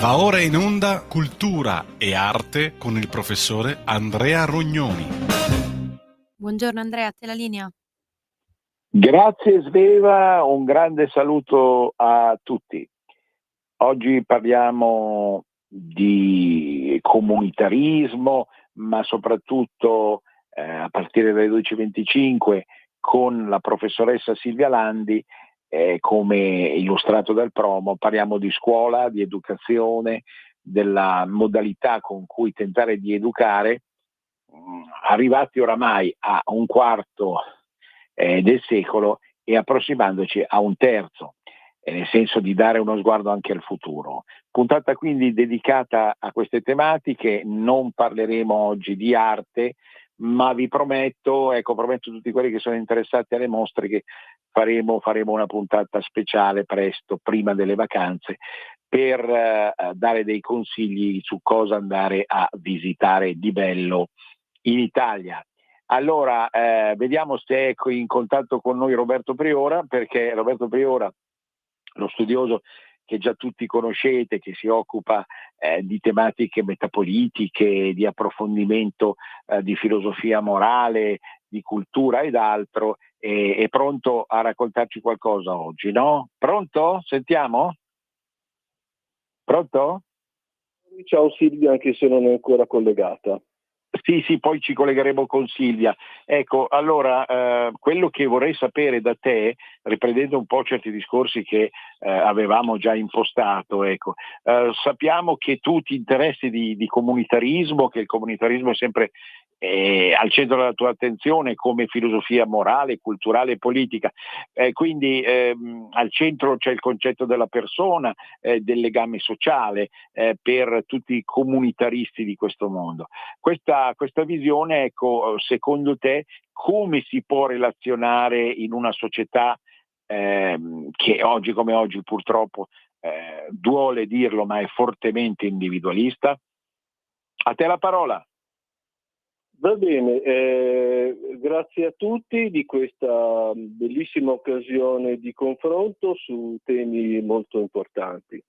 Va ora in onda Cultura e Arte con il professore Andrea Rognoni. Buongiorno Andrea, a te la linea. Grazie Sveva, un grande saluto a tutti. Oggi parliamo di comunitarismo, ma soprattutto a partire dalle 12:25 con la professoressa Silvia Landi, come illustrato dal promo, parliamo di scuola, di educazione, della modalità con cui tentare di educare, arrivati oramai a un quarto del secolo e approssimandoci a un terzo, nel senso di dare uno sguardo anche al futuro. Puntata quindi dedicata a queste tematiche. Non parleremo oggi di arte, ma vi prometto a tutti quelli che sono interessati alle mostre che faremo una puntata speciale presto, prima delle vacanze, per dare dei consigli su cosa andare a visitare di bello in Italia. Allora, vediamo se è in contatto con noi Roberto Priora, perché Roberto Priora, lo studioso che già tutti conoscete, che si occupa di tematiche metapolitiche, di approfondimento di filosofia morale, di cultura ed altro, è pronto a raccontarci qualcosa oggi, no? Pronto? Sentiamo? Pronto? Ciao Silvia, anche se non è ancora collegata. Sì, poi ci collegheremo con Silvia. Ecco, allora, quello che vorrei sapere da te, riprendendo un po' certi discorsi che avevamo già impostato, ecco, sappiamo che tu ti interessi di comunitarismo, che il comunitarismo è sempre al centro della tua attenzione come filosofia morale, culturale e politica, quindi al centro c'è il concetto della persona, del legame sociale per tutti i comunitaristi di questo mondo. Questa visione, ecco, secondo te come si può relazionare in una società che oggi come oggi purtroppo duole dirlo, ma è fortemente individualista? A te la parola. Va bene, grazie a tutti di questa bellissima occasione di confronto su temi molto importanti.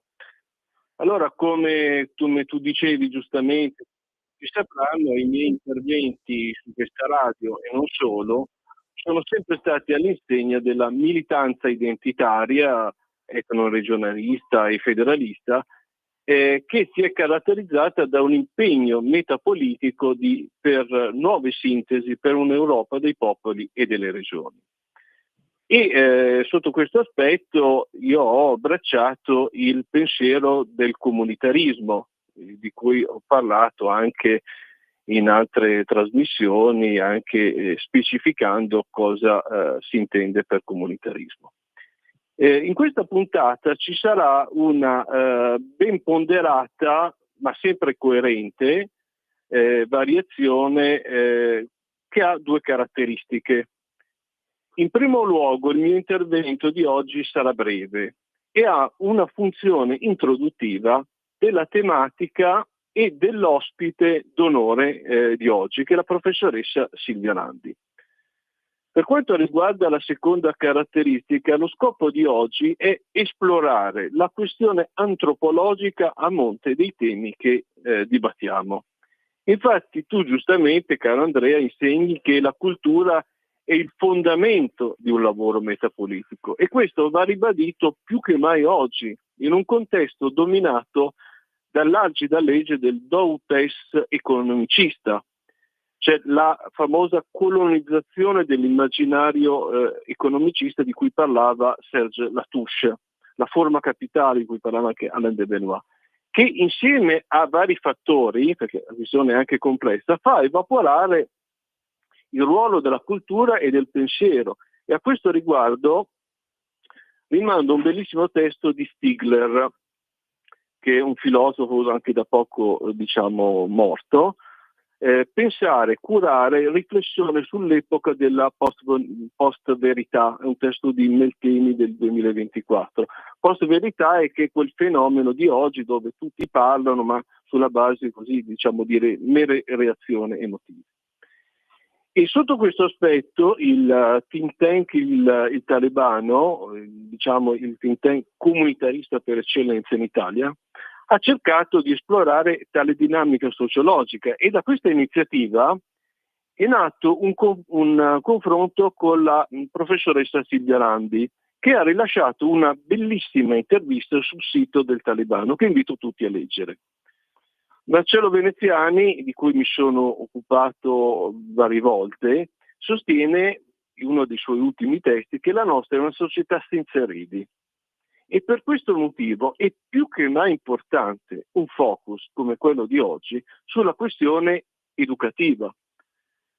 Allora, come tu dicevi giustamente, ci sapranno, i miei interventi su questa radio e non solo sono sempre stati all'insegna della militanza identitaria, etnoregionalista e federalista, che si è caratterizzata da un impegno metapolitico per nuove sintesi per un'Europa dei popoli e delle regioni. E sotto questo aspetto io ho abbracciato il pensiero del comunitarismo, di cui ho parlato anche in altre trasmissioni, anche specificando cosa si intende per comunitarismo. In questa puntata ci sarà una ben ponderata, ma sempre coerente, variazione che ha due caratteristiche. In primo luogo, il mio intervento di oggi sarà breve e ha una funzione introduttiva della tematica e dell'ospite d'onore di oggi, che è la professoressa Silvia Landi. Per quanto riguarda la seconda caratteristica, lo scopo di oggi è esplorare la questione antropologica a monte dei temi che dibattiamo. Infatti tu giustamente, caro Andrea, insegni che la cultura è il fondamento di un lavoro metapolitico e questo va ribadito più che mai oggi, in un contesto dominato dall'algida legge del do ut des economicista. C'è la famosa colonizzazione dell'immaginario economicista di cui parlava Serge Latouche, la forma capitale di cui parlava anche Alain de Benoist, che insieme a vari fattori, perché la visione è anche complessa, fa evaporare il ruolo della cultura e del pensiero. E a questo riguardo rimando un bellissimo testo di Stigler, che è un filosofo anche da poco, morto. Pensare, curare, riflessione sull'epoca della post-verità, è un testo di Melteni del 2024. Post-verità è che quel fenomeno di oggi dove tutti parlano ma sulla base così, dire, mere reazione emotive. E sotto questo aspetto il think tank, il talebano, il think tank comunitarista per eccellenza in Italia, ha cercato di esplorare tale dinamica sociologica e da questa iniziativa è nato un confronto con la professoressa Silvia Landi, che ha rilasciato una bellissima intervista sul sito del Talebano, che invito tutti a leggere. Marcello Veneziani, di cui mi sono occupato varie volte, sostiene in uno dei suoi ultimi testi che la nostra è una società senza eredi. E per questo motivo è più che mai importante un focus come quello di oggi sulla questione educativa,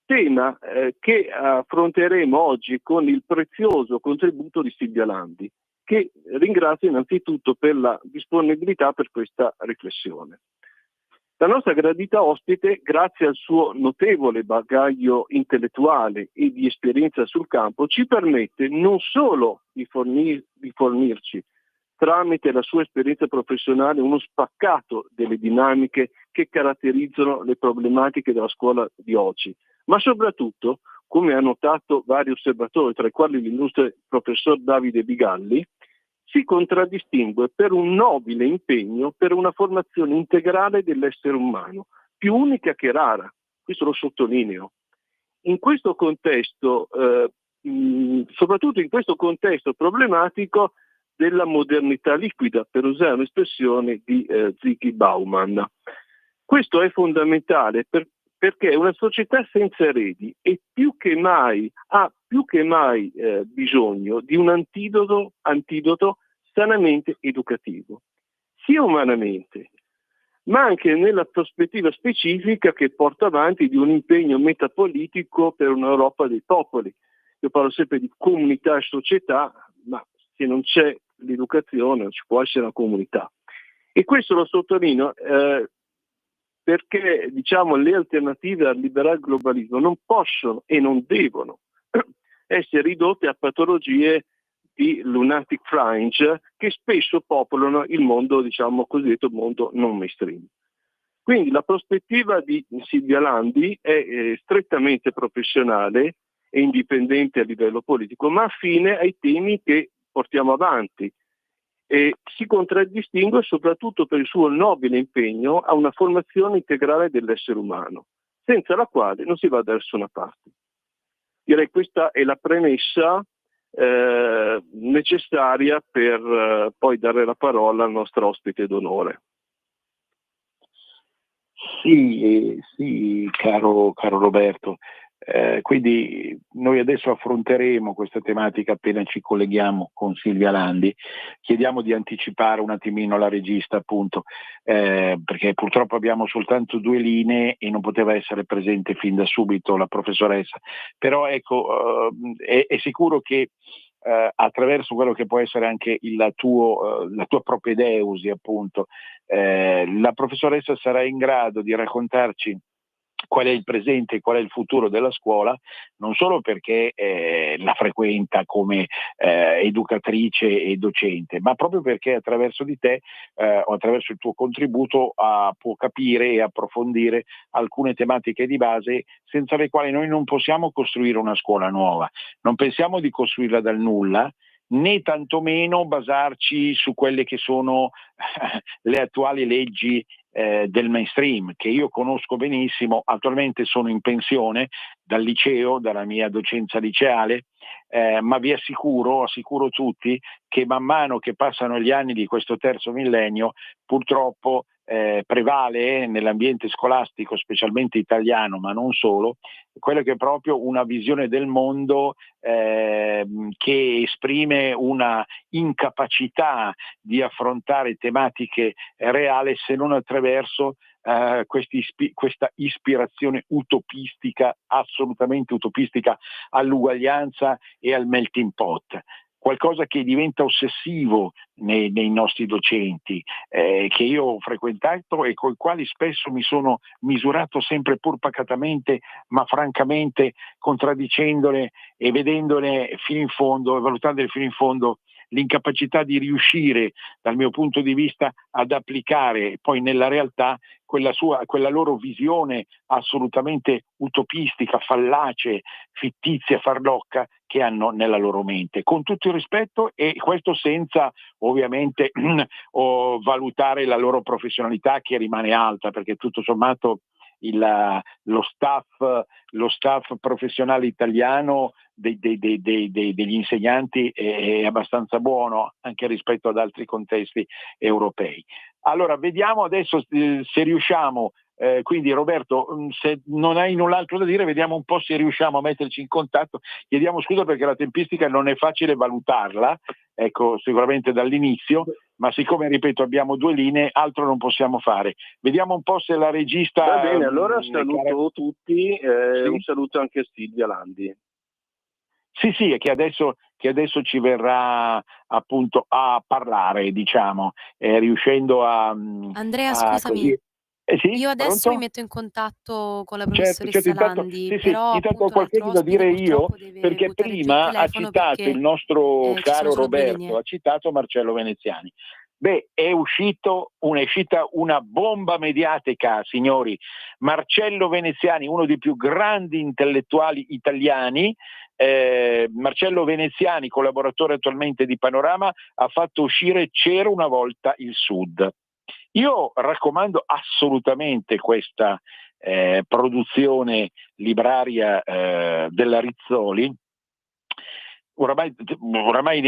tema che affronteremo oggi con il prezioso contributo di Silvia Landi, che ringrazio innanzitutto per la disponibilità per questa riflessione. La nostra gradita ospite, grazie al suo notevole bagaglio intellettuale e di esperienza sul campo, ci permette non solo di fornirci tramite la sua esperienza professionale uno spaccato delle dinamiche che caratterizzano le problematiche della scuola di oggi, ma soprattutto, come ha notato vari osservatori, tra i quali l'illustre professor Davide Bigalli, si contraddistingue per un nobile impegno per una formazione integrale dell'essere umano, più unica che rara, questo lo sottolineo. In questo contesto, soprattutto in questo contesto problematico della modernità liquida, per usare un'espressione di Ziggy Bauman. Questo è fondamentale perché una società senza eredi ha più che mai bisogno di un antidoto sanamente educativo, sia umanamente, ma anche nella prospettiva specifica che porta avanti di un impegno metapolitico per un'Europa dei popoli. Io parlo sempre di comunità e società, ma se non c'è l'educazione non ci può essere una comunità. E questo lo sottolineo perché le alternative al liberal globalismo non possono e non devono essere ridotte a patologie di lunatic fringe che spesso popolano il mondo, cosiddetto mondo non mainstream. Quindi la prospettiva di Silvia Landi è strettamente professionale e indipendente a livello politico, ma affine ai temi che portiamo avanti. E si contraddistingue soprattutto per il suo nobile impegno a una formazione integrale dell'essere umano, senza la quale non si va da nessuna parte. Direi questa è la premessa necessaria per poi dare la parola al nostro ospite d'onore. Sì, caro Roberto. Quindi noi adesso affronteremo questa tematica appena ci colleghiamo con Silvia Landi. Chiediamo di anticipare un attimino la regista, appunto, perché purtroppo abbiamo soltanto 2 linee e non poteva essere presente fin da subito la professoressa. Però ecco, è sicuro che attraverso quello che può essere anche la tua propedeusi, appunto, la professoressa sarà in grado di raccontarci qual è il presente e qual è il futuro della scuola, non solo perché la frequenta come educatrice e docente, ma proprio perché attraverso di te o attraverso il tuo contributo può capire e approfondire alcune tematiche di base senza le quali noi non possiamo costruire una scuola nuova. Non pensiamo di costruirla dal nulla, né tantomeno basarci su quelle che sono le attuali leggi del mainstream, che io conosco benissimo. Attualmente sono in pensione dal liceo, dalla mia docenza liceale, ma vi assicuro tutti che man mano che passano gli anni di questo terzo millennio, purtroppo prevale nell'ambiente scolastico, specialmente italiano, ma non solo, quello che è proprio una visione del mondo che esprime una incapacità di affrontare tematiche reali se non attraverso questa ispirazione utopistica, assolutamente utopistica, all'uguaglianza e al melting pot. Qualcosa che diventa ossessivo nei nostri docenti, che io ho frequentato e con i quali spesso mi sono misurato sempre pur pacatamente, ma francamente contraddicendole e vedendole fino in fondo e valutandole fino in fondo l'incapacità di riuscire, dal mio punto di vista, ad applicare poi nella realtà quella loro visione assolutamente utopistica, fallace, fittizia, farlocca, che hanno nella loro mente, con tutto il rispetto, e questo senza ovviamente valutare la loro professionalità, che rimane alta, perché tutto sommato lo staff professionale italiano degli insegnanti è abbastanza buono anche rispetto ad altri contesti europei. Allora, vediamo adesso se riusciamo. Quindi Roberto, se non hai null'altro da dire, vediamo un po' se riusciamo a metterci in contatto. Chiediamo scusa perché la tempistica non è facile valutarla, ecco, sicuramente dall'inizio, ma siccome, ripeto, abbiamo 2 linee, altro non possiamo fare. Vediamo un po' se la regista... Va bene, allora saluto tutti, Sì. un saluto anche a Silvia Landi. Sì, è che adesso ci verrà appunto a parlare, diciamo, riuscendo a... Andrea, a scusami. così... Sì, Io adesso pronto? mi metto in contatto con la Certo, professoressa intanto, Landi, sì, però intanto ho appunto l'altro qualcosa da ospite dire io, purtroppo deve perché buttare giù il prima ha telefono citato perché il nostro ci sono caro solo 2 Roberto, linee. ha citato Marcello Veneziani. Beh, è uscita una bomba mediatica, signori. Marcello Veneziani, uno dei più grandi intellettuali italiani, Marcello Veneziani, collaboratore attualmente di Panorama, ha fatto uscire C'era una volta il Sud. Io raccomando assolutamente questa produzione libraria della Rizzoli, oramai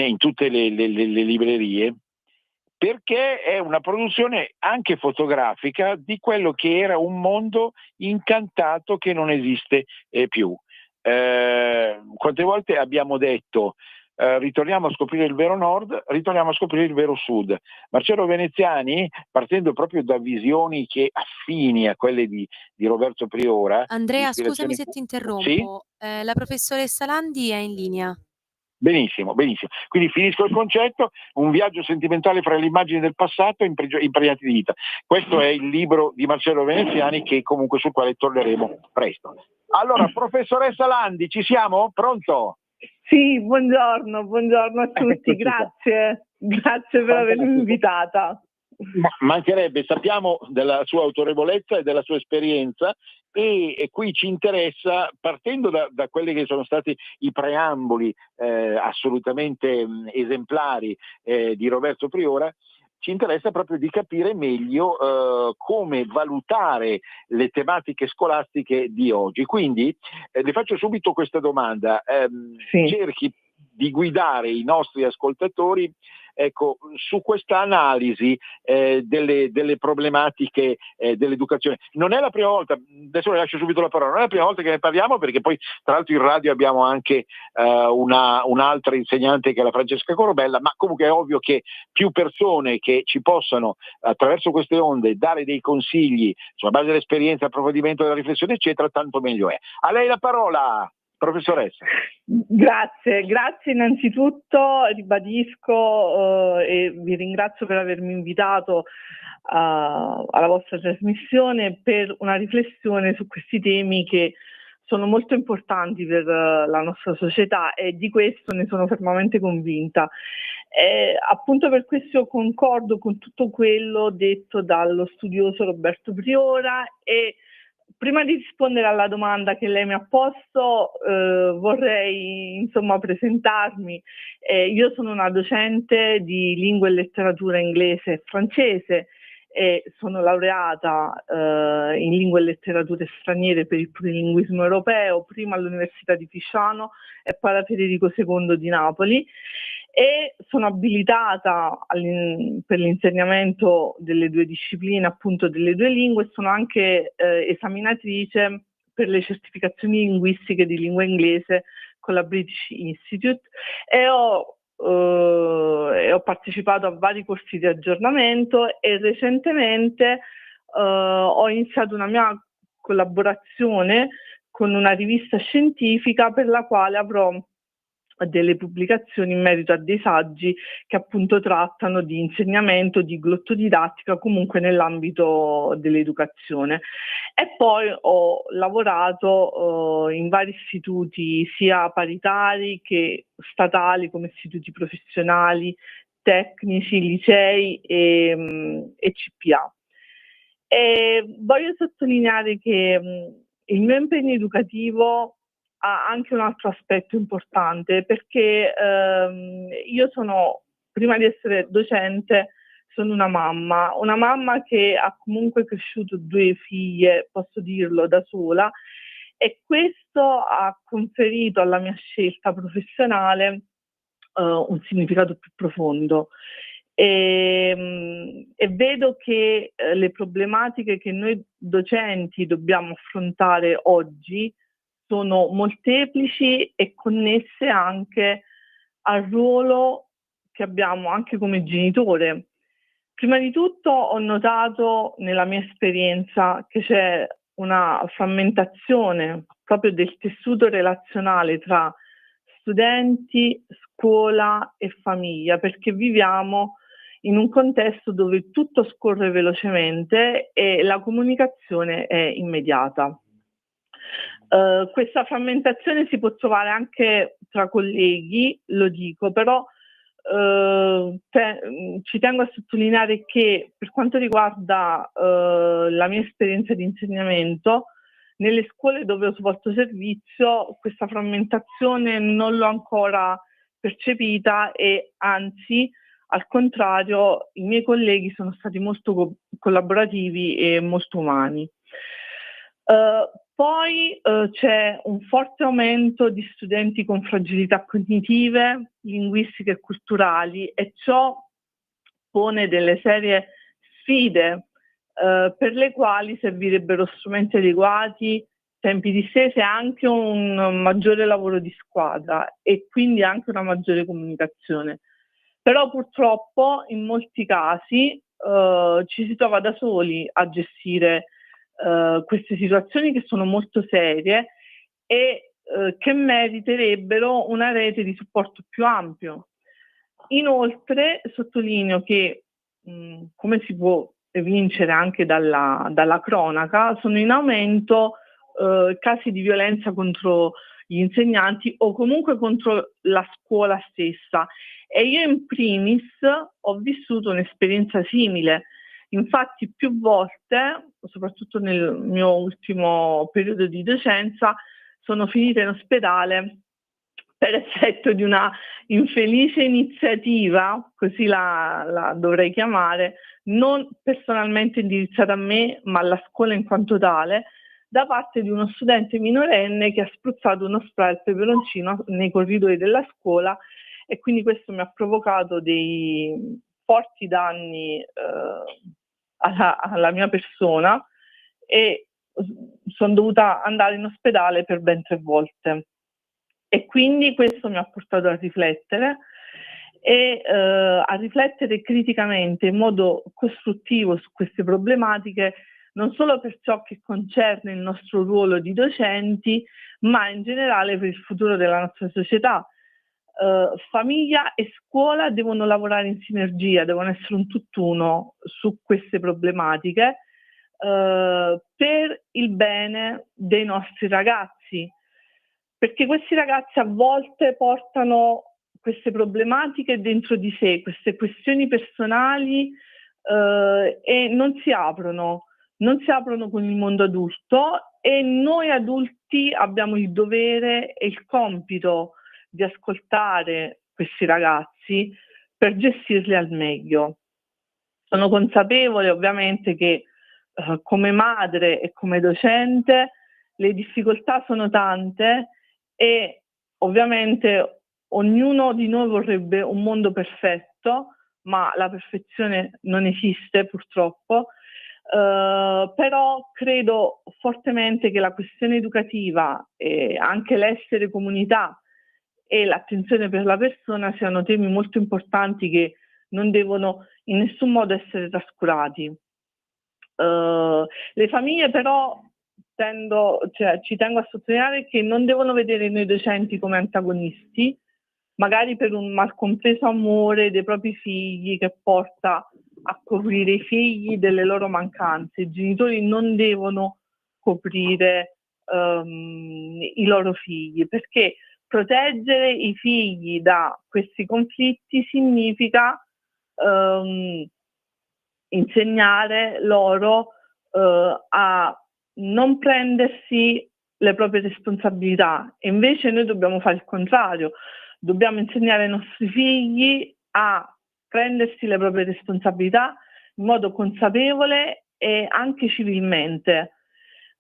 in tutte le librerie, perché è una produzione anche fotografica di quello che era un mondo incantato che non esiste più. Quante volte abbiamo detto ritorniamo a scoprire il vero nord, ritorniamo a scoprire il vero sud. Marcello Veneziani, partendo proprio da visioni che affini a quelle di Roberto Priora... Andrea, scusami se ti Sì? interrompo, la professoressa Landi è in linea. Benissimo. Quindi finisco il concetto: un viaggio sentimentale fra le immagini del passato impregnati di vita. Questo è il libro di Marcello Veneziani, che comunque sul quale torneremo presto. Allora, professoressa Landi, ci siamo? Pronto? Sì, buongiorno a tutti, grazie per avermi invitata. Mancherebbe, sappiamo della sua autorevolezza e della sua esperienza, e qui ci interessa, partendo da quelli che sono stati i preamboli assolutamente esemplari di Roberto Priora, ci interessa proprio di capire meglio come valutare le tematiche scolastiche di oggi. Quindi le faccio subito questa domanda. Sì. Cerchi di guidare i nostri ascoltatori, ecco, su questa analisi delle problematiche dell'educazione. Non è la prima volta, adesso le lascio subito la parola, non è la prima volta che ne parliamo, perché poi tra l'altro in radio abbiamo anche un'altra insegnante, che è la Francesca Corobella, ma comunque è ovvio che più persone che ci possano attraverso queste onde dare dei consigli sulla base dell'esperienza, approfondimento della riflessione eccetera, tanto meglio è. A lei la parola, professoressa. Grazie innanzitutto, ribadisco e vi ringrazio per avermi invitato alla vostra trasmissione per una riflessione su questi temi che sono molto importanti per la nostra società, e di questo ne sono fermamente convinta. Appunto per questo concordo con tutto quello detto dallo studioso Roberto Priora, e prima di rispondere alla domanda che lei mi ha posto, vorrei presentarmi. Io sono una docente di lingua e letteratura inglese e francese, e sono laureata in lingua e letterature straniere per il plurilinguismo europeo, prima all'Università di Pisciano e poi alla Federico II di Napoli, e sono abilitata per l'insegnamento delle 2 discipline, appunto delle 2 lingue. Sono anche esaminatrice per le certificazioni linguistiche di lingua inglese con la British Institute, e ho partecipato a vari corsi di aggiornamento, e recentemente ho iniziato una mia collaborazione con una rivista scientifica per la quale avrò delle pubblicazioni in merito a dei saggi che appunto trattano di insegnamento, di glottodidattica, comunque nell'ambito dell'educazione. E poi ho lavorato in vari istituti, sia paritari che statali, come istituti professionali, tecnici, licei e CPA. E voglio sottolineare che il mio impegno educativo ha anche un altro aspetto importante, perché io sono, prima di essere docente, sono una mamma che ha comunque cresciuto 2 figlie, posso dirlo, da sola, e questo ha conferito alla mia scelta professionale un significato più profondo. E vedo che le problematiche che noi docenti dobbiamo affrontare oggi sono molteplici e connesse anche al ruolo che abbiamo anche come genitore. Prima di tutto ho notato nella mia esperienza che c'è una frammentazione proprio del tessuto relazionale tra studenti, scuola e famiglia, perché viviamo in un contesto dove tutto scorre velocemente e la comunicazione è immediata. Questa frammentazione si può trovare anche tra colleghi, lo dico, però ci tengo a sottolineare che per quanto riguarda la mia esperienza di insegnamento, nelle scuole dove ho svolto servizio questa frammentazione non l'ho ancora percepita e anzi, al contrario, i miei colleghi sono stati molto collaborativi e molto umani. Poi c'è un forte aumento di studenti con fragilità cognitive, linguistiche e culturali, e ciò pone delle serie sfide per le quali servirebbero strumenti adeguati, tempi di stesi e anche un maggiore lavoro di squadra e quindi anche una maggiore comunicazione. Però purtroppo in molti casi ci si trova da soli a gestire queste situazioni che sono molto serie e che meriterebbero una rete di supporto più ampio. Inoltre sottolineo che, come si può evincere anche dalla cronaca, sono in aumento casi di violenza contro gli insegnanti o comunque contro la scuola stessa, e io in primis ho vissuto un'esperienza simile. Infatti più volte, soprattutto nel mio ultimo periodo di docenza, sono finita in ospedale per effetto di una infelice iniziativa, così la dovrei chiamare, non personalmente indirizzata a me, ma alla scuola in quanto tale, da parte di uno studente minorenne che ha spruzzato uno spray al peperoncino nei corridoi della scuola, e quindi questo mi ha provocato dei forti danni alla mia persona e sono dovuta andare in ospedale per ben 3 volte. E quindi questo mi ha portato a riflettere e a riflettere criticamente in modo costruttivo su queste problematiche, non solo per ciò che concerne il nostro ruolo di docenti, ma in generale per il futuro della nostra società. Famiglia e scuola devono lavorare in sinergia, devono essere un tutt'uno su queste problematiche per il bene dei nostri ragazzi, perché questi ragazzi a volte portano queste problematiche dentro di sé, queste questioni personali e non si aprono con il mondo adulto, e noi adulti abbiamo il dovere e il compito di ascoltare questi ragazzi per gestirli al meglio. Sono consapevole ovviamente che come madre e come docente le difficoltà sono tante e ovviamente ognuno di noi vorrebbe un mondo perfetto, ma la perfezione non esiste purtroppo. Però credo fortemente che la questione educativa e anche l'essere comunità e l'attenzione per la persona siano temi molto importanti che non devono in nessun modo essere trascurati. Le famiglie però ci tengo a sottolineare che non devono vedere noi docenti come antagonisti, magari per un malcompreso amore dei propri figli che porta a coprire i figli delle loro mancanze. I genitori non devono coprire i loro figli, perché proteggere i figli da questi conflitti significa insegnare loro a non prendersi le proprie responsabilità, e invece noi dobbiamo fare il contrario, dobbiamo insegnare ai nostri figli a prendersi le proprie responsabilità in modo consapevole e anche civilmente.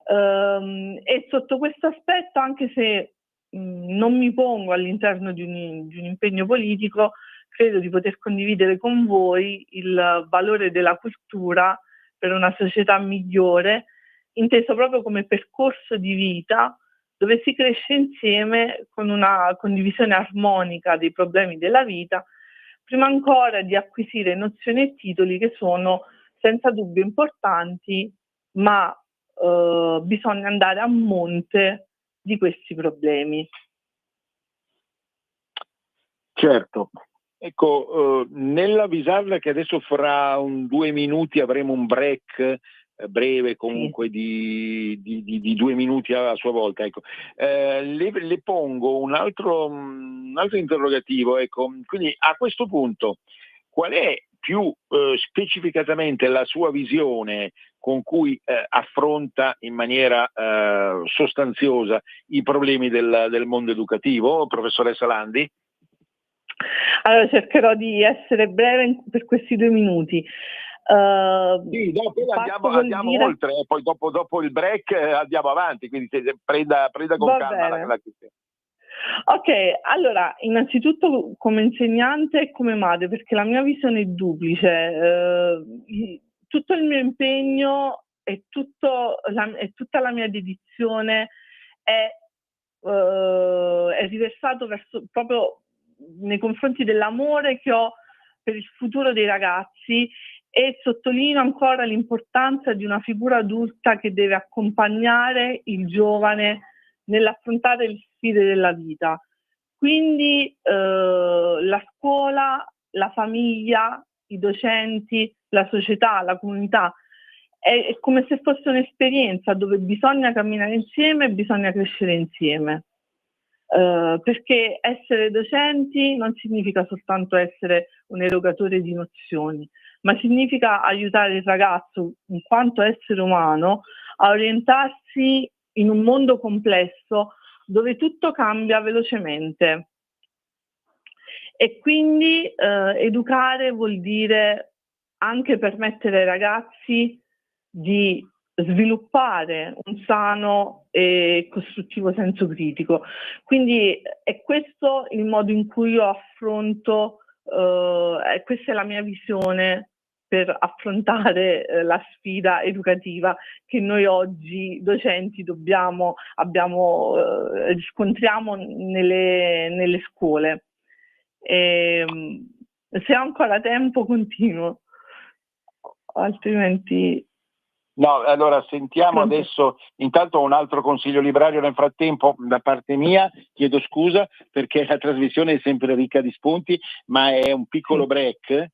E sotto questo aspetto, anche se non mi pongo all'interno di un impegno politico, credo di poter condividere con voi il valore della cultura per una società migliore, inteso proprio come percorso di vita dove si cresce insieme con una condivisione armonica dei problemi della vita, prima ancora di acquisire nozioni e titoli che sono senza dubbio importanti, ma bisogna andare a monte di questi problemi. Certo. Ecco, nell'avvisarla che adesso fra 2 minuti avremo un break breve, comunque di 2 minuti a sua volta, ecco. Le pongo un altro interrogativo, ecco. Quindi a questo punto qual è più specificatamente la sua visione con cui affronta in maniera sostanziosa i problemi del mondo educativo, professoressa Landi? Allora, cercherò di essere breve per questi 2 minuti. Sì, dopo andiamo oltre, poi dopo il break andiamo avanti, quindi prenda con calma la questione. Ok, allora, innanzitutto come insegnante e come madre, perché la mia visione è duplice, tutto il mio impegno e tutta la mia dedizione è riversato proprio nei confronti dell'amore che ho per il futuro dei ragazzi, e sottolineo ancora l'importanza di una figura adulta che deve accompagnare il giovane nell'affrontare le sfide della vita. Quindi la scuola, la famiglia, i docenti, la società, la comunità è come se fosse un'esperienza dove bisogna camminare insieme e bisogna crescere insieme. Perché essere docenti non significa soltanto essere un erogatore di nozioni, ma significa aiutare il ragazzo in quanto essere umano a orientarsi in un mondo complesso dove tutto cambia velocemente. E quindi educare vuol dire anche permettere ai ragazzi di sviluppare un sano e costruttivo senso critico. Quindi è questo il modo in cui io affronto, questa è la mia visione per affrontare la sfida educativa che noi oggi docenti riscontriamo nelle scuole. Se ho ancora tempo continuo, altrimenti... No, allora sentiamo adesso, intanto un altro consiglio librario nel frattempo da parte mia, chiedo scusa perché la trasmissione è sempre ricca di spunti, ma è un piccolo break.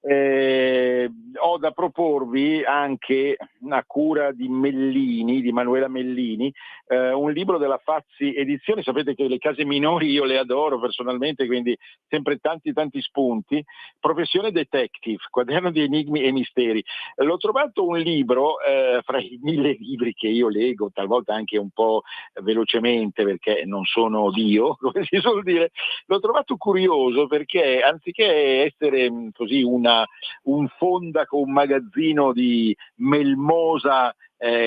Ho da proporvi anche a cura di Mellini, di Manuela Mellini, un libro della Fazzi Edizioni. Sapete che le case minori io le adoro personalmente, quindi sempre tanti spunti. Professione detective, quaderno di enigmi e misteri. L'ho trovato un libro fra i 1000 libri che io leggo, talvolta anche un po' velocemente perché non sono Dio, come si suol dire. L'ho trovato curioso perché anziché essere così un fondaco, un magazzino di melmosa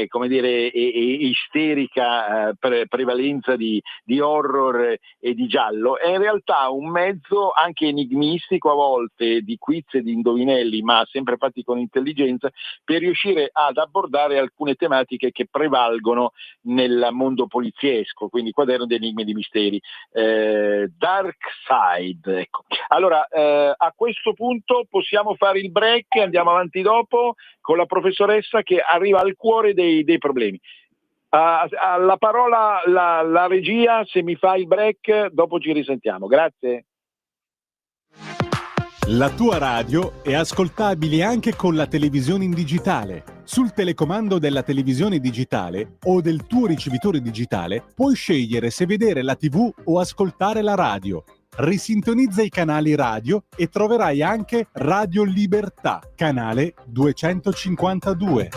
come dire isterica prevalenza di horror e di giallo, è in realtà un mezzo anche enigmistico a volte, di quiz e di indovinelli, ma sempre fatti con intelligenza, per riuscire ad abbordare alcune tematiche che prevalgono nel mondo poliziesco, quindi quaderno di enigmi e di misteri, Dark Side, ecco. Allora a questo punto possiamo fare il break, andiamo avanti dopo con la professoressa che arriva al cuore dei problemi. La parola la regia, se mi fa il break dopo ci risentiamo. Grazie. La tua radio è ascoltabile anche con la televisione in digitale. Sul telecomando della televisione digitale o del tuo ricevitore digitale puoi scegliere se vedere la TV o ascoltare la radio. Risintonizza i canali radio e troverai anche Radio Libertà, canale 252.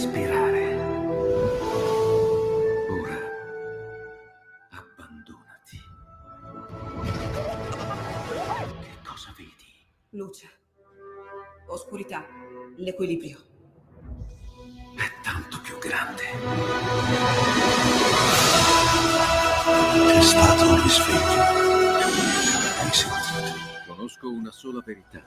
respirare. Ora abbandonati. Che cosa vedi? Luce, oscurità, l'equilibrio. È tanto più grande. C'è stato un risveglio. Hai sentito? Conosco una sola verità.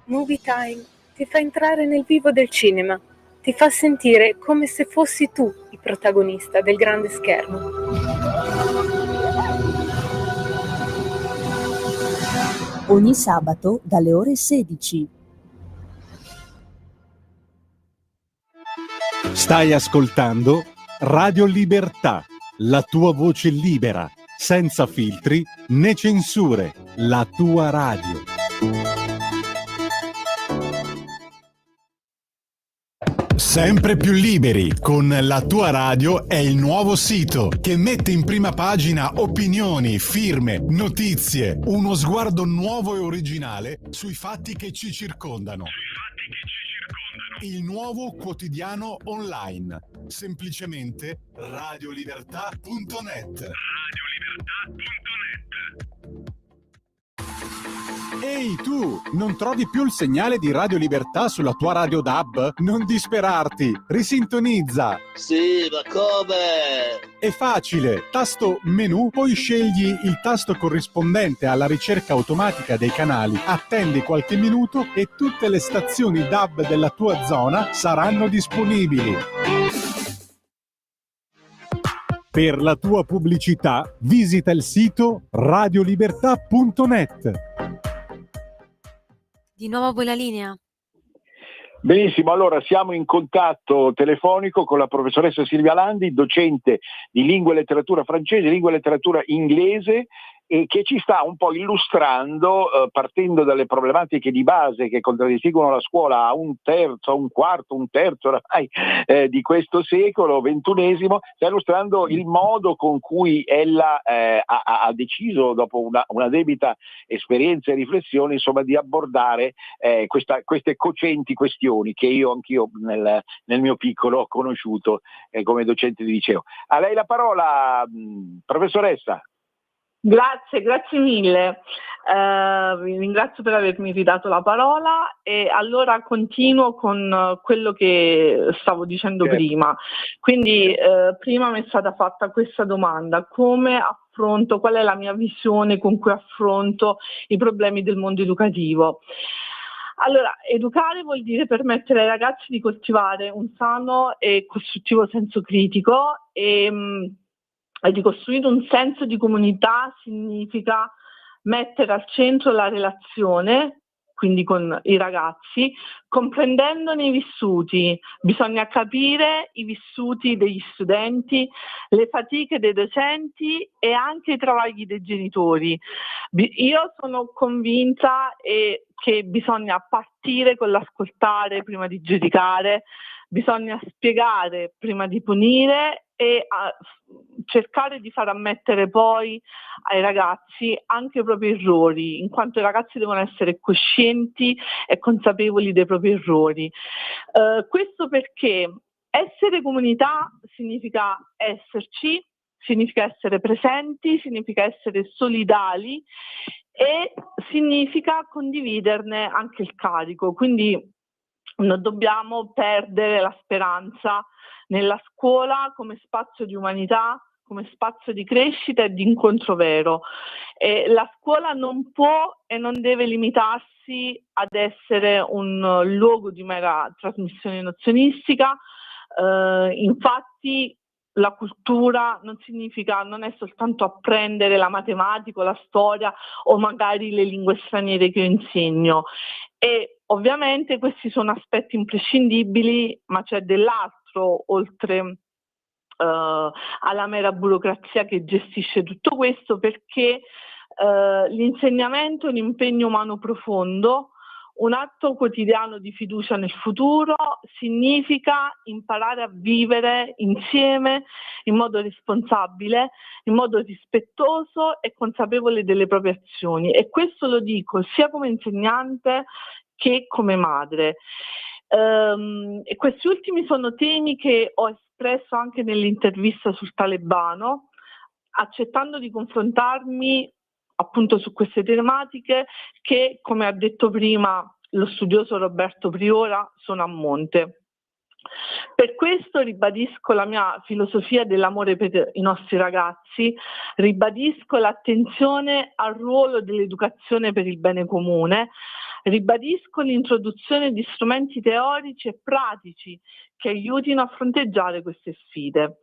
Movie Time ti fa entrare nel vivo del cinema, ti fa sentire come se fossi tu il protagonista del grande schermo. Ogni sabato dalle ore 16. Stai ascoltando Radio Libertà, la tua voce libera, senza filtri né censure, la tua radio. Sempre più liberi con La Tua Radio è il nuovo sito che mette in prima pagina opinioni, firme, notizie, uno sguardo nuovo e originale sui fatti che ci circondano. Il nuovo quotidiano online, semplicemente radiolibertà.net. Ehi tu, non trovi più il segnale di Radio Libertà sulla tua radio DAB? Non disperarti, risintonizza! Sì, ma come? È facile, tasto menu, poi scegli il tasto corrispondente alla ricerca automatica dei canali, attendi qualche minuto e tutte le stazioni DAB della tua zona saranno disponibili. Per la tua pubblicità visita il sito radiolibertà.net. Di nuovo voi la linea? Benissimo, allora siamo in contatto telefonico con la professoressa Silvia Landi, docente di lingua e letteratura francese, lingua e letteratura inglese, e che ci sta un po' illustrando, partendo dalle problematiche di base che contraddistinguono la scuola a un terzo oramai di questo secolo XXI, sta illustrando il modo con cui ella ha deciso, dopo una debita esperienza e riflessione, insomma, di abbordare queste cocenti questioni che anch'io nel mio piccolo ho conosciuto come docente di liceo. A lei la parola, professoressa. Grazie mille. Vi ringrazio per avermi ridato la parola e allora continuo con quello che stavo dicendo prima. Quindi prima mi è stata fatta questa domanda: come affronto, qual è la mia visione con cui affronto i problemi del mondo educativo? Allora, educare vuol dire permettere ai ragazzi di coltivare un sano e costruttivo senso critico e di costruire un senso di comunità. Significa mettere al centro la relazione, quindi con i ragazzi, comprendendone i vissuti. Bisogna capire i vissuti degli studenti, le fatiche dei docenti e anche i travagli dei genitori. Io sono convinta che bisogna partire con l'ascoltare prima di giudicare, bisogna spiegare prima di punire e cercare di far ammettere poi ai ragazzi anche i propri errori, in quanto i ragazzi devono essere coscienti e consapevoli dei propri errori. Questo perché essere comunità significa esserci, significa essere presenti, significa essere solidali e significa condividerne anche il carico. Quindi non dobbiamo perdere la speranza nella scuola come spazio di umanità, come spazio di crescita e di incontro vero. La scuola non può e non deve limitarsi ad essere un luogo di mera trasmissione nozionistica. Infatti la cultura non è soltanto apprendere la matematica o la storia o magari le lingue straniere che io insegno. E ovviamente questi sono aspetti imprescindibili, ma c'è dell'altro oltre alla mera burocrazia che gestisce tutto questo, perché l'insegnamento è un impegno umano profondo, un atto quotidiano di fiducia nel futuro significa imparare a vivere insieme in modo responsabile, in modo rispettoso e consapevole delle proprie azioni. E questo lo dico sia come insegnante che come madre. E questi ultimi sono temi che ho espresso anche nell'intervista sul Talebano, accettando di confrontarmi appunto su queste tematiche che, come ha detto prima lo studioso Roberto Priora, sono a monte. Per questo ribadisco la mia filosofia dell'amore per i nostri ragazzi, ribadisco l'attenzione al ruolo dell'educazione per il bene comune, ribadisco l'introduzione di strumenti teorici e pratici che aiutino a fronteggiare queste sfide.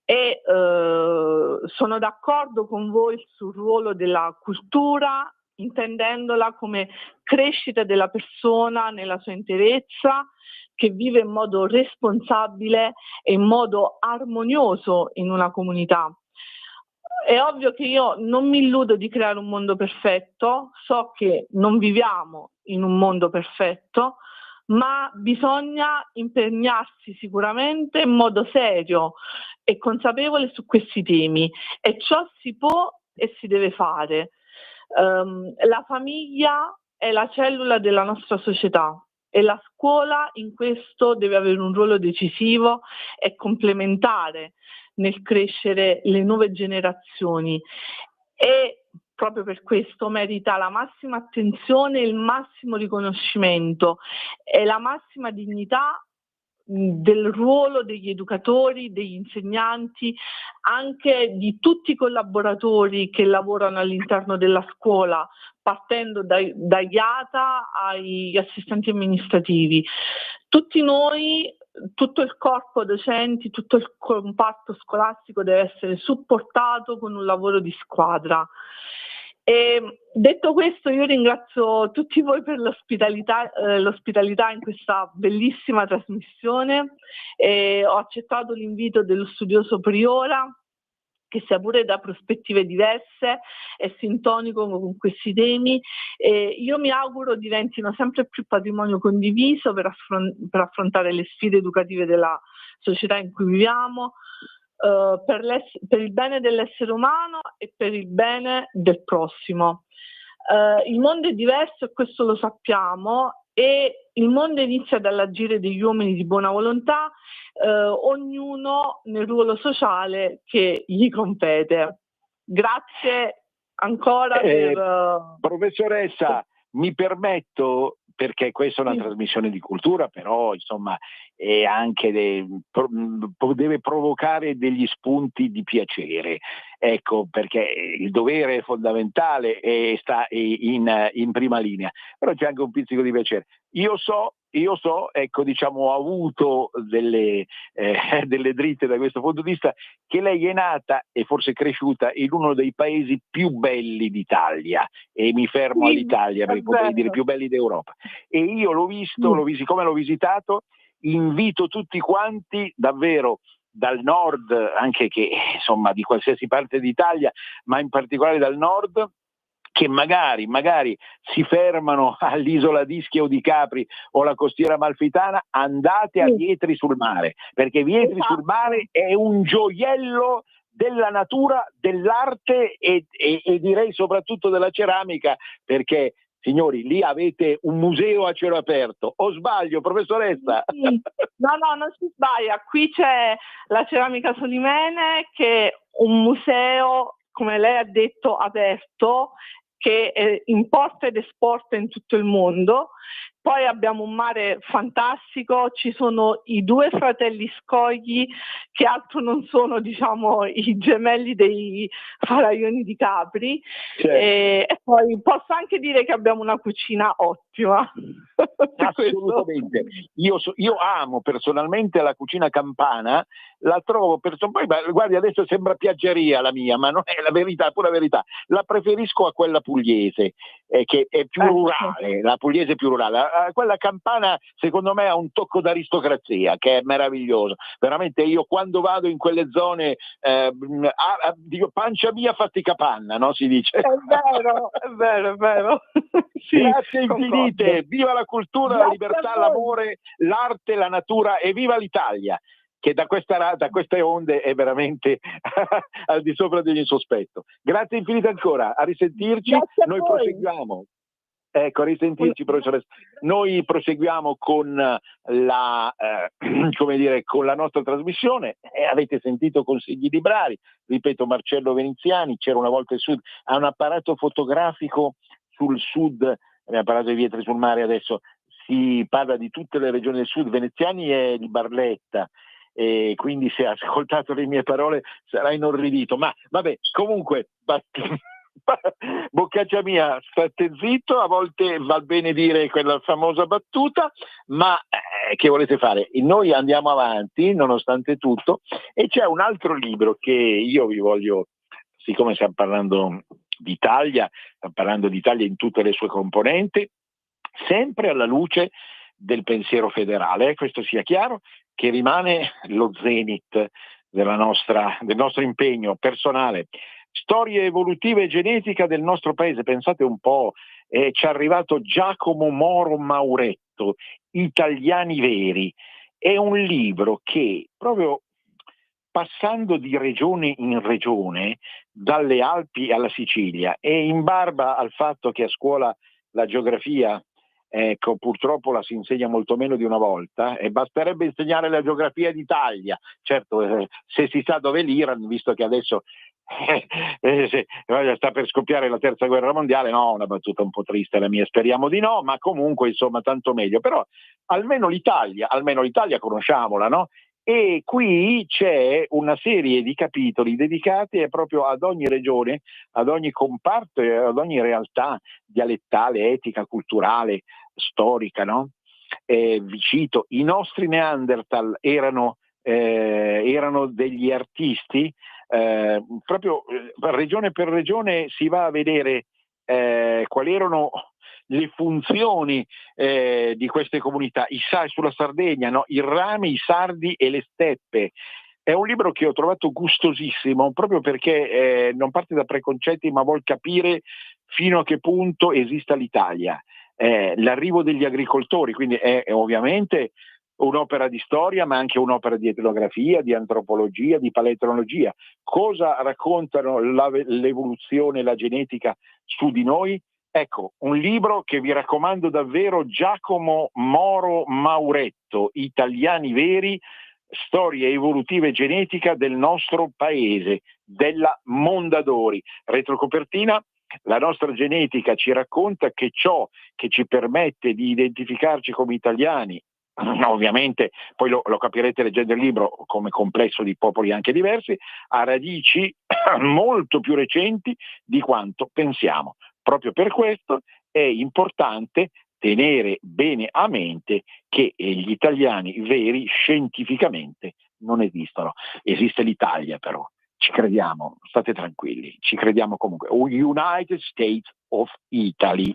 E sono d'accordo con voi sul ruolo della cultura, intendendola come crescita della persona nella sua interezza, che vive in modo responsabile e in modo armonioso in una comunità. È ovvio che io non mi illudo di creare un mondo perfetto, so che non viviamo in un mondo perfetto, ma bisogna impegnarsi sicuramente in modo serio e consapevole su questi temi, e ciò si può e si deve fare. La famiglia è la cellula della nostra società e la scuola in questo deve avere un ruolo decisivo e complementare nel crescere le nuove generazioni, e proprio per questo merita la massima attenzione, il massimo riconoscimento e la massima dignità del ruolo degli educatori, degli insegnanti, anche di tutti i collaboratori che lavorano all'interno della scuola, partendo dagli ATA agli assistenti amministrativi. Tutti noi, tutto il corpo docenti, tutto il comparto scolastico deve essere supportato con un lavoro di squadra. E detto questo, io ringrazio tutti voi per l'ospitalità in questa bellissima trasmissione, e ho accettato l'invito dello studioso Priora, che sia pure da prospettive diverse è sintonico con questi temi, e io mi auguro diventino sempre più patrimonio condiviso per affrontare le sfide educative della società in cui viviamo, per il bene dell'essere umano e per il bene del prossimo. Il mondo è diverso e questo lo sappiamo, e il mondo inizia dall'agire degli uomini di buona volontà, ognuno nel ruolo sociale che gli compete. Grazie ancora Professoressa, mi permetto, perché questa è una trasmissione di cultura, però insomma è anche deve provocare degli spunti di piacere, ecco, perché il dovere è fondamentale e sta in prima linea, però c'è anche un pizzico di piacere. Io so, ecco, diciamo, ho avuto delle dritte da questo punto di vista, che lei è nata e forse cresciuta in uno dei paesi più belli d'Italia, e mi fermo all'Italia perché potrei dire più belli d'Europa, e io l'ho visto, come l'ho visitato, invito tutti quanti davvero dal nord, anche che insomma di qualsiasi parte d'Italia, ma in particolare dal nord, che magari si fermano all'isola di Ischia o di Capri o la costiera amalfitana, andate a Vietri sul Mare, perché Vietri sul Mare è un gioiello della natura, dell'arte e direi soprattutto della ceramica, perché signori, lì avete un museo a cielo aperto. O sbaglio, professoressa? Sì. No, non si sbaglia. Qui c'è la ceramica Solimene, che è un museo, come lei ha detto, aperto, che importa ed esporta in tutto il mondo. Poi abbiamo un mare fantastico, ci sono i due fratelli Scogli, che altro non sono, diciamo, i gemelli dei Faralloni di Capri. Certo. E poi posso anche dire che abbiamo una cucina ottima. Assolutamente. Io amo personalmente la cucina campana, la trovo poi guardi, adesso sembra piaggeria la mia, ma non è la verità, pura verità. La preferisco a quella pugliese, che è più rurale, la pugliese è più rurale. quella campana secondo me ha un tocco d'aristocrazia che è meraviglioso. Veramente io quando vado in quelle zone dico pancia mia fatti capanna, no? Si dice. È vero, è vero, è vero. Sì, Grazie infinite, concordo. viva la cultura, la libertà, l'amore, l'arte, la natura e viva l'Italia, che da queste onde è veramente al di sopra di ogni sospetto. Grazie infinite ancora, a risentirci, noi proseguiamo. Ecco, a risentirci, professoressa. Noi proseguiamo con con la nostra trasmissione. Avete sentito consigli di Brari, ripeto, Marcello Veneziani, c'era una volta il Sud, ha un apparato fotografico sul Sud, abbiamo parlato di Vietri sul Mare, adesso si parla di tutte le regioni del Sud. Veneziani è di Barletta, e quindi se hai ascoltato le mie parole sarai inorridito, ma vabbè, comunque Boccaccia mia, state zitto, a volte va bene dire quella famosa battuta, ma che volete fare? Noi andiamo avanti nonostante tutto, e c'è un altro libro che io vi voglio, siccome stiamo parlando d'Italia in tutte le sue componenti, sempre alla luce del pensiero federale, questo sia chiaro, che rimane lo zenith del nostro impegno personale. Storia evolutiva e genetica del nostro paese, pensate un po', ci è arrivato Giacomo Moro Mauretto, Italiani veri, è un libro che proprio passando di regione in regione, dalle Alpi alla Sicilia, e in barba al fatto che a scuola la geografia, ecco, purtroppo la si insegna molto meno di una volta, e basterebbe insegnare la geografia d'Italia, certo, se si sa dove è l'Iran, visto che adesso sta per scoppiare la terza guerra mondiale, no, una battuta un po' triste la mia, speriamo di no, ma comunque insomma tanto meglio, però almeno l'Italia conosciamola, no? E qui c'è una serie di capitoli dedicati proprio ad ogni regione, ad ogni comparto e ad ogni realtà dialettale, etica, culturale, storica, no? Vi cito, i nostri Neanderthal erano degli artisti, proprio regione per regione si va a vedere quali erano le funzioni di queste comunità, sulla Sardegna, no? Il rame, i sardi e le steppe. È un libro che ho trovato gustosissimo proprio perché non parte da preconcetti, ma vuol capire fino a che punto esista l'Italia, l'arrivo degli agricoltori, quindi è ovviamente un'opera di storia, ma anche un'opera di etnografia, di antropologia, di paleontologia. Cosa raccontano l'evoluzione e la genetica su di noi? Ecco, un libro che vi raccomando davvero, Giacomo Moro Mauretto, Italiani veri, storia evolutiva e genetica del nostro paese, della Mondadori. Retrocopertina, la nostra genetica ci racconta che ciò che ci permette di identificarci come italiani, ovviamente poi lo capirete leggendo il libro, come complesso di popoli anche diversi, ha radici molto più recenti di quanto pensiamo. Proprio per questo è importante tenere bene a mente che gli italiani veri scientificamente non esistono. Esiste l'Italia però, ci crediamo, state tranquilli, ci crediamo comunque. United States of Italy.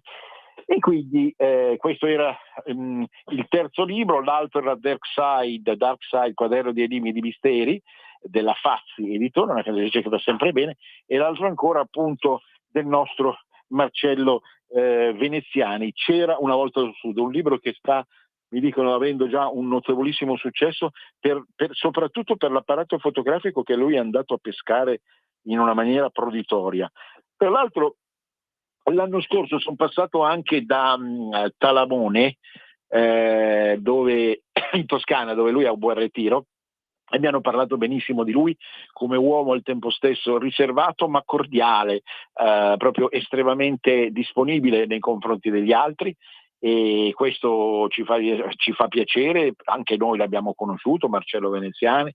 E quindi questo era il terzo libro, l'altro era Dark Side, Quaderno di enigmi e di misteri, della Fazzi Editor, una casa che va sempre bene, e l'altro ancora appunto del nostro Marcello Veneziani, C'era una volta sul Sud, un libro che sta, mi dicono, avendo già un notevolissimo successo soprattutto per l'apparato fotografico che lui è andato a pescare in una maniera proditoria. Per l'altro l'anno scorso sono passato anche da Talamone, dove in Toscana, dove lui ha un buon ritiro, e mi hanno parlato benissimo di lui come uomo al tempo stesso riservato ma cordiale, proprio estremamente disponibile nei confronti degli altri, e questo ci fa piacere. Anche noi l'abbiamo conosciuto, Marcello Veneziani,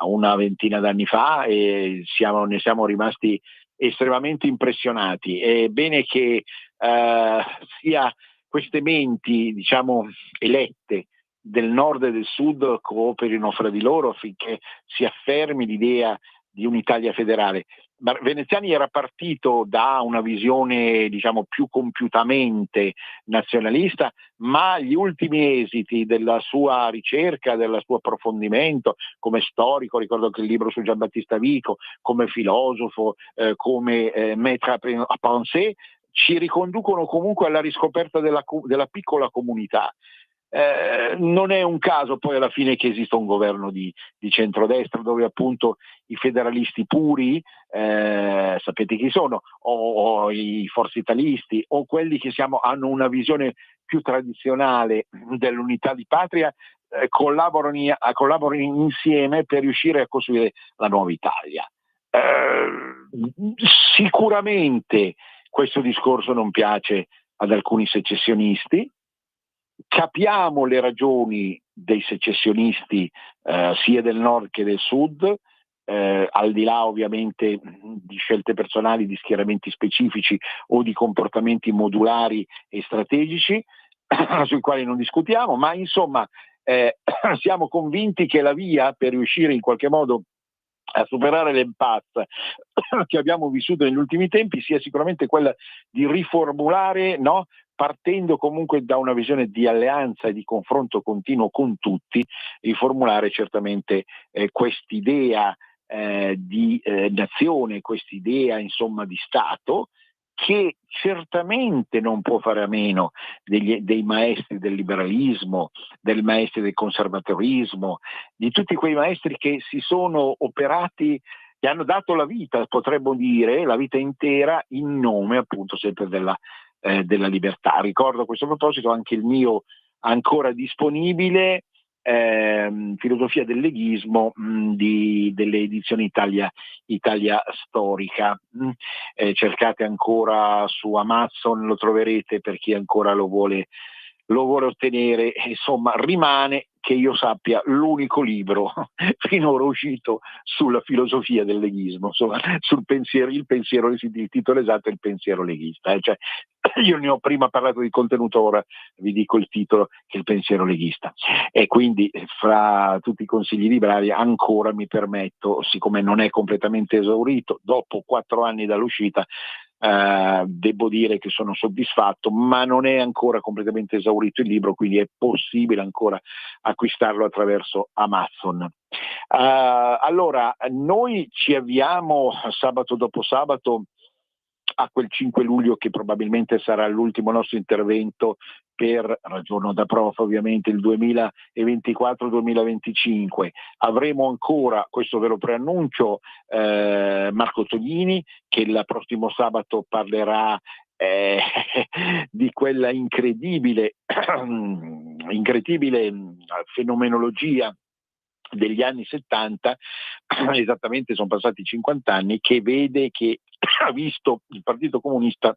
una ventina d'anni fa, e ne siamo rimasti estremamente impressionati. È bene che sia queste menti, diciamo, elette del nord e del sud cooperino fra di loro affinché si affermi l'idea di un'Italia federale. Veneziani era partito da una visione, diciamo, più compiutamente nazionalista, ma gli ultimi esiti della sua ricerca, del suo approfondimento come storico, ricordo che il libro su Giambattista Vico, come filosofo, come maître à penser, ci riconducono comunque alla riscoperta della piccola comunità. Non è un caso poi alla fine che esista un governo di centrodestra dove appunto i federalisti puri, sapete chi sono, o i forsitalisti o quelli che hanno una visione più tradizionale dell'unità di patria, collaborano insieme per riuscire a costruire la nuova Italia. Sicuramente questo discorso non piace ad alcuni secessionisti. Capiamo le ragioni dei secessionisti sia del nord che del sud, al di là ovviamente di scelte personali, di schieramenti specifici o di comportamenti modulari e strategici sui quali non discutiamo, ma insomma siamo convinti che la via per riuscire in qualche modo a superare l'impasse che abbiamo vissuto negli ultimi tempi sia sicuramente quella di riformulare, no? Partendo comunque da una visione di alleanza e di confronto continuo con tutti, riformulare certamente quest'idea di nazione, quest'idea insomma di Stato, che certamente non può fare a meno dei maestri del liberalismo, dei maestri del conservatorismo, di tutti quei maestri che si sono operati, che hanno dato la vita, potremmo dire, la vita intera in nome appunto sempre della libertà. Ricordo a questo proposito anche il mio ancora disponibile Filosofia del leghismo delle edizioni Italia Storica. Cercate ancora su Amazon, lo troverete per chi ancora lo vuole ottenere. Insomma, rimane, che io sappia, l'unico libro finora uscito sulla filosofia del leghismo, insomma, il pensiero, il titolo esatto è Il pensiero leghista. Cioè, io ne ho prima parlato di contenuto, ora vi dico il titolo, che è Il pensiero leghista. E quindi fra tutti i consigli librari ancora mi permetto, siccome non è completamente esaurito, dopo 4 anni dall'uscita, devo dire che sono soddisfatto, ma non è ancora completamente esaurito il libro, quindi è possibile ancora acquistarlo attraverso Amazon. Allora, noi ci avviamo sabato dopo sabato a quel 5 luglio che probabilmente sarà l'ultimo nostro intervento per Ragiono da Prof, ovviamente il 2024-2025. Avremo ancora, questo ve lo preannuncio, Marco Tognini, che il prossimo sabato parlerà di quella incredibile fenomenologia degli anni 70, esattamente sono passati 50 anni, che ha visto il Partito Comunista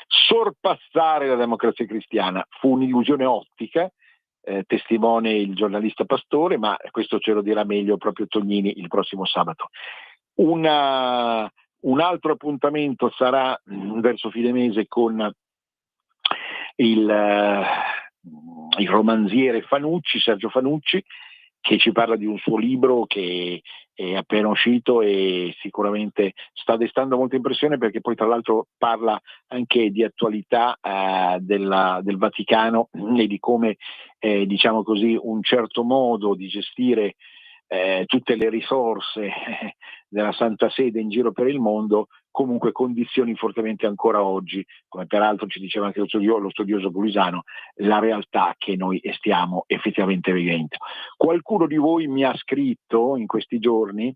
sorpassare la Democrazia Cristiana. Fu un'illusione ottica, testimone il giornalista Pastore, ma questo ce lo dirà meglio proprio Tognini il prossimo sabato. Un altro appuntamento sarà verso fine mese con il romanziere Sergio Fanucci, che ci parla di un suo libro che è appena uscito e sicuramente sta destando molta impressione, perché poi tra l'altro parla anche di attualità del Vaticano e di come diciamo così un certo modo di gestire tutte le risorse della Santa Sede in giro per il mondo comunque condizioni fortemente ancora oggi, come peraltro ci diceva anche lo studioso Gulisano, la realtà che noi stiamo effettivamente vivendo. Qualcuno di voi mi ha scritto in questi giorni,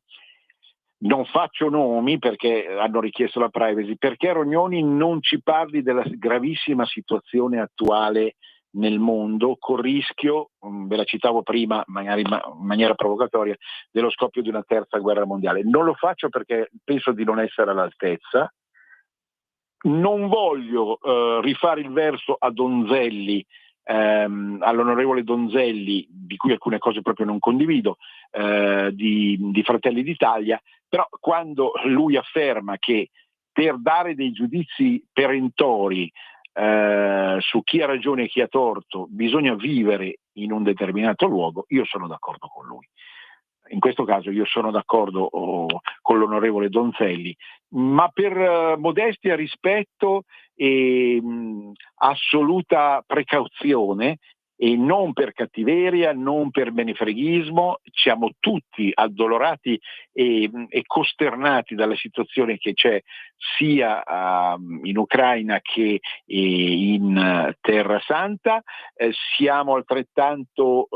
non faccio nomi perché hanno richiesto la privacy, perché Rognoni non ci parli della gravissima situazione attuale nel mondo, col rischio, ve la citavo prima magari in maniera provocatoria, dello scoppio di una terza guerra mondiale. Non lo faccio perché penso di non essere all'altezza. Non voglio rifare il verso a Donzelli, all'onorevole Donzelli, di cui alcune cose proprio non condivido, di Fratelli d'Italia, però quando lui afferma che per dare dei giudizi perentori su chi ha ragione e chi ha torto bisogna vivere in un determinato luogo, io sono d'accordo con lui. in questo caso io sono d'accordo con l'onorevole Donzelli, ma per modestia, rispetto e assoluta precauzione, e non per cattiveria, non per menefreghismo, siamo tutti addolorati e costernati dalla situazione che c'è sia in Ucraina che in Terra Santa, siamo altrettanto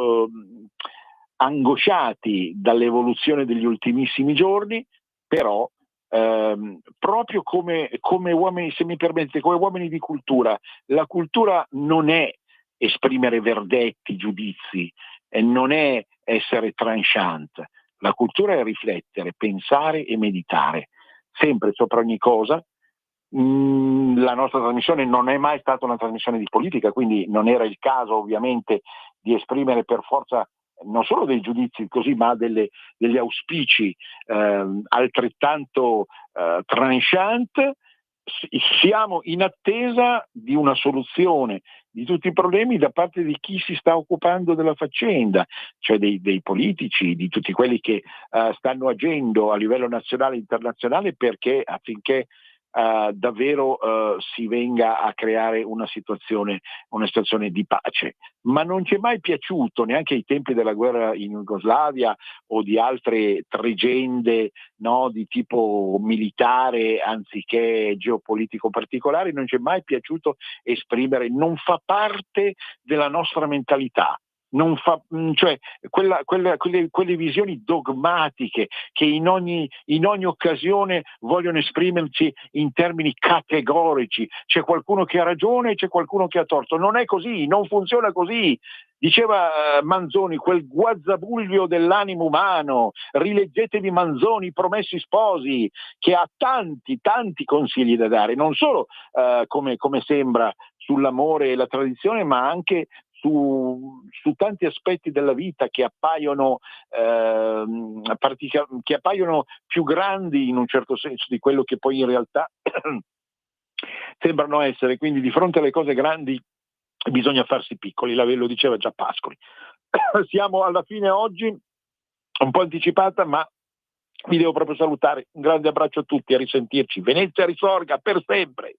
angosciati dall'evoluzione degli ultimissimi giorni, però proprio come uomini, se mi permette, come uomini di cultura, la cultura non è esprimere verdetti, giudizi, non è essere tranchant. La cultura è riflettere, pensare e meditare, sempre sopra ogni cosa. La nostra trasmissione non è mai stata una trasmissione di politica, quindi non era il caso ovviamente di esprimere per forza non solo dei giudizi così, ma degli auspici altrettanto tranchant. Siamo in attesa di una soluzione di tutti i problemi da parte di chi si sta occupando della faccenda, cioè dei politici, di tutti quelli che stanno agendo a livello nazionale e internazionale affinché davvero si venga a creare una situazione di pace. Ma non ci è mai piaciuto, neanche ai tempi della guerra in Jugoslavia o di altre tregende, no, di tipo militare anziché geopolitico particolare, non ci è mai piaciuto esprimere, non fa parte della nostra mentalità. Non fa, cioè quelle visioni dogmatiche che in ogni occasione vogliono esprimerci in termini categorici, c'è qualcuno che ha ragione e c'è qualcuno che ha torto. Non è così, non funziona così. Diceva Manzoni, quel guazzabuglio dell'animo umano, rileggetevi Manzoni, I Promessi Sposi, che ha tanti consigli da dare, non solo come sembra sull'amore e la tradizione, ma anche su tanti aspetti della vita che appaiono più grandi in un certo senso di quello che poi in realtà sembrano essere. Quindi di fronte alle cose grandi bisogna farsi piccoli, lo diceva già Pascoli. Siamo alla fine oggi, un po' anticipata, ma vi devo proprio salutare. Un grande abbraccio a tutti, a risentirci. Venezia risorga per sempre.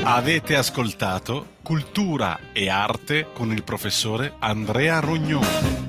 Avete ascoltato Cultura e Arte con il professore Andrea Rognoni.